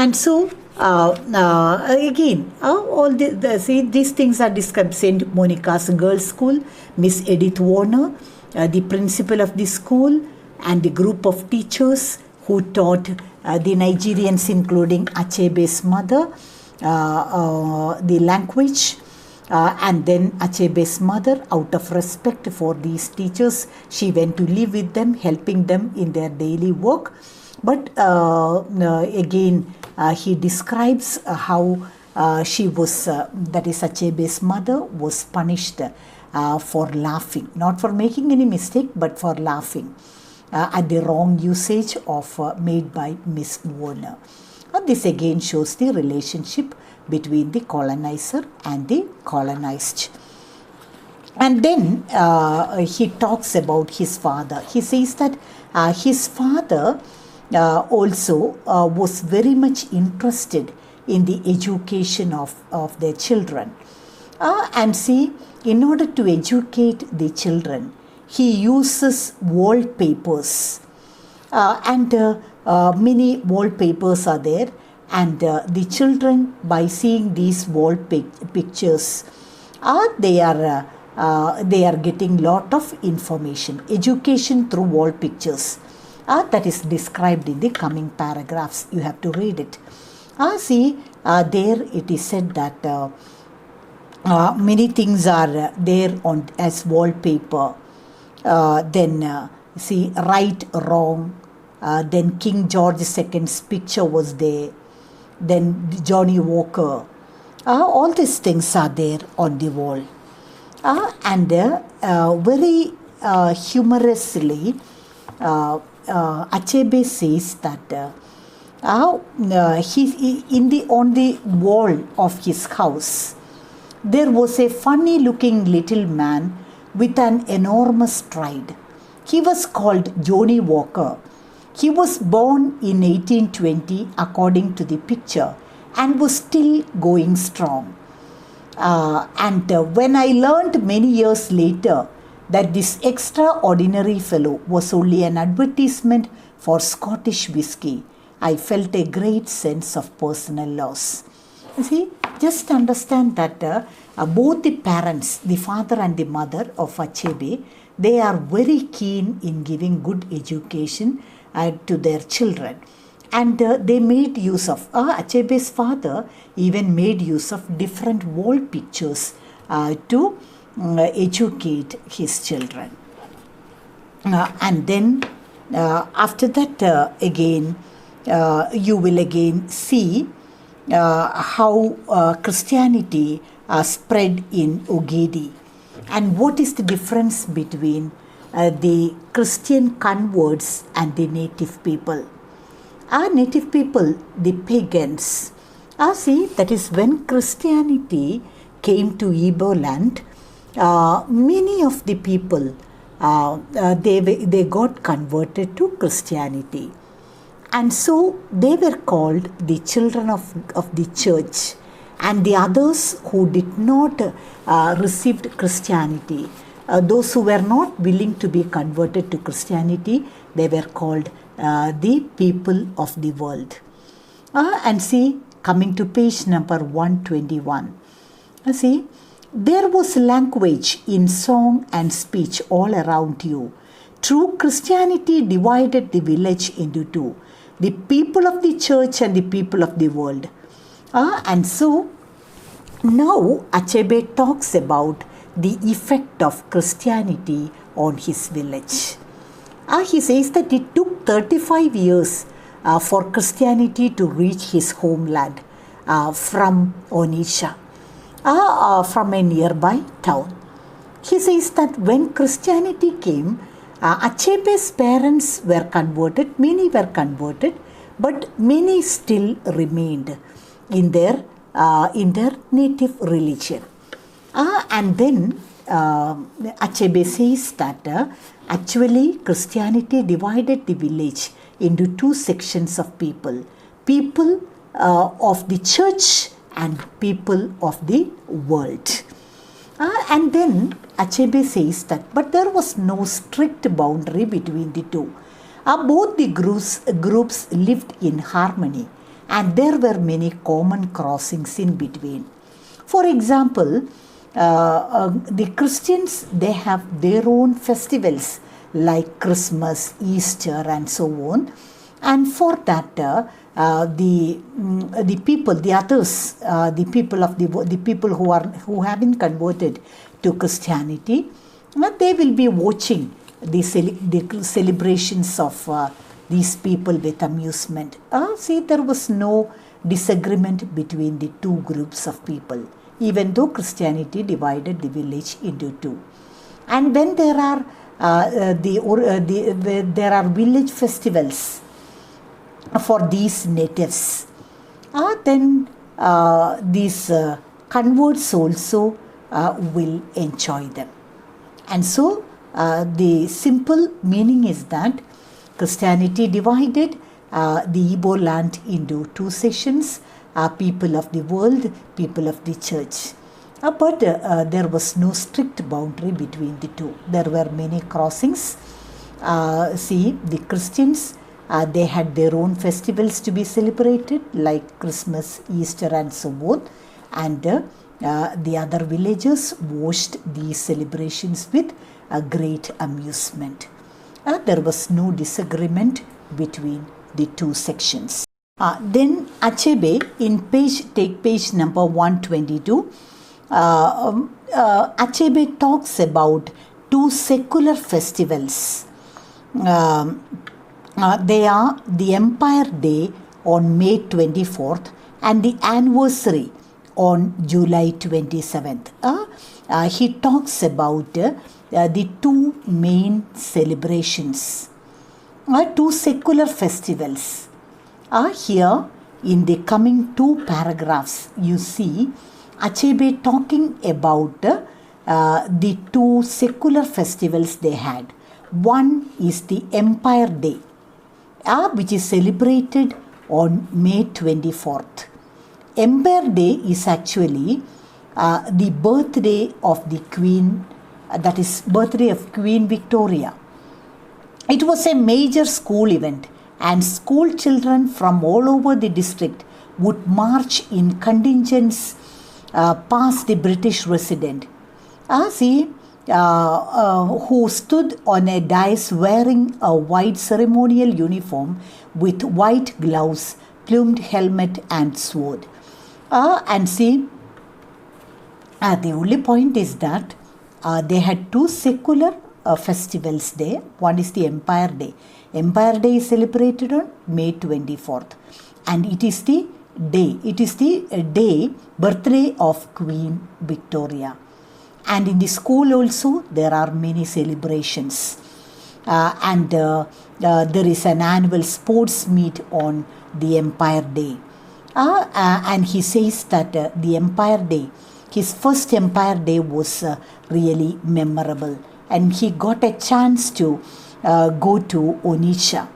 And so, again, all see, these things are described. St. Monica's Girls' School, Miss Edith Warner, the principal of the school, and the group of teachers who taught the Nigerians, including Achebe's mother, the language. And then Achebe's mother, out of respect for these teachers, she went to live with them, helping them in their daily work. But again, he describes how she was, that is Achebe's mother, was punished for laughing, not for making any mistake, but for laughing at the wrong usage of made by Miss Warner. This again shows the relationship between the colonizer and the colonized. And then he talks about his father. He says that his father also was very much interested in the education of their children. And see, in order to educate the children, he uses wallpapers. And many wallpapers are there. And the children, by seeing these wall pictures, they are getting lot of information, education through wall pictures. That is described in the coming paragraphs. You have to read it. See, there it is said that many things are there on as wallpaper. Then see, right, wrong. Then King George II's picture was there. Then Johnny Walker. All these things are there on the wall. And very humorously, Achebe says that on the wall of his house, there was a funny-looking little man with an enormous stride. He was called Johnny Walker. He was born in 1820 according to the picture and was still going strong. And when I learned many years later that this extraordinary fellow was only an advertisement for Scottish whisky, I felt a great sense of personal loss. You see, just understand that both the parents, the father and the mother of Achebe, they are very keen in giving good education to their children. And they made use of, Achebe's father even made use of different wall pictures to educate his children. And then after that again, you will again see how Christianity spread in Ogedi. And what is the difference between the Christian converts and the native people? Our native people, the pagans, see, that is when Christianity came to Igbo land, many of the people, they got converted to Christianity. And so they were called the children of the church. And the others who did not received Christianity, those who were not willing to be converted to Christianity, they were called the people of the world. And see, coming to page number 121. See, there was language in song and speech all around you. True Christianity divided the village into two, the people of the church and the people of the world. And so, now Achebe talks about the effect of Christianity on his village. He says that it took 35 years for Christianity to reach his homeland from Onitsha, from a nearby town. He says that when Christianity came, Achebe's parents were converted, many were converted, but many still remained in their native religion. And then Achebe says that actually Christianity divided the village into two sections of people. People of the church and people of the world. And then Achebe says that, but there was no strict boundary between the two. Both the groups lived in harmony and there were many common crossings in between. For example, the Christians, they have their own festivals like Christmas, Easter, and so on. And for that, the people, the others, the people who have been converted to Christianity, they will be watching the celebrations of these people with amusement. See, there was no disagreement between the two groups of people, even though Christianity divided the village into two. And when there are there are village festivals for these natives, then these converts also will enjoy them. And so the simple meaning is that Christianity divided the Igbo land into two sections, people of the world, people of the church. But there was no strict boundary between the two. There were many crossings. See, the Christians, they had their own festivals to be celebrated like Christmas, Easter, and so on. And the other villagers watched these celebrations with a great amusement. There was no disagreement between the two sections. Then Achebe, take page number 122. Achebe talks about two secular festivals. They are the Empire Day on May 24th and the anniversary on July 27th. He talks about the two main celebrations, two secular festivals. Here in the coming two paragraphs, you see Achebe talking about the two secular festivals they had. One is the Empire Day, which is celebrated on May 24th. Empire Day is actually the birthday of the Queen, that is birthday of Queen Victoria. It was a major school event, and school children from all over the district would march in contingents past the British resident, who stood on a dais wearing a white ceremonial uniform with white gloves, plumed helmet, and sword. And see, the only point is that they had two secular festivals there. One is the Empire Day. Empire Day is celebrated on May 24th, and it is the birthday of Queen Victoria. And in the school also there are many celebrations, and there is an annual sports meet on the Empire Day. And he says that the Empire Day, his first Empire Day was really memorable, and he got a chance to go to Onitsha,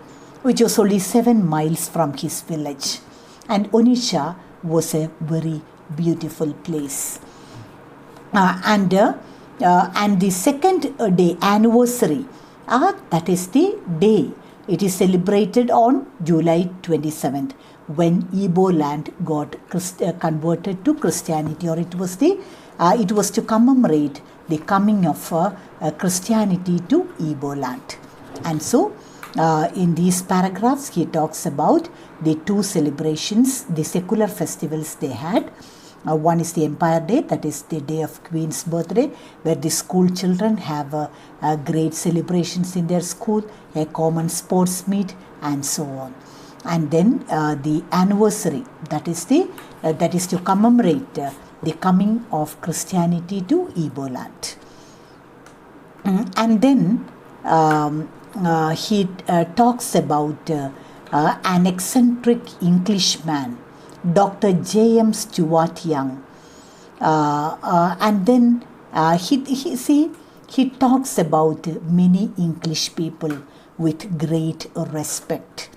which was only 7 miles from his village. And Onitsha was a very beautiful place. And the second day, anniversary, that is the day, it is celebrated on July 27th, when Igbo land got converted to Christianity, or it was to commemorate the coming of Christianity to Igbo land. And so in these paragraphs he talks about the two celebrations, the secular festivals they had. One is the Empire Day, that is the day of Queen's birthday, where the school children have great celebrations in their school, a common sports meet, and so on. And then the anniversary, that is to commemorate the coming of Christianity to Igbo land. And then he talks about an eccentric Englishman, Dr. J.M. Stuart Young. And then he talks about many English people with great respect.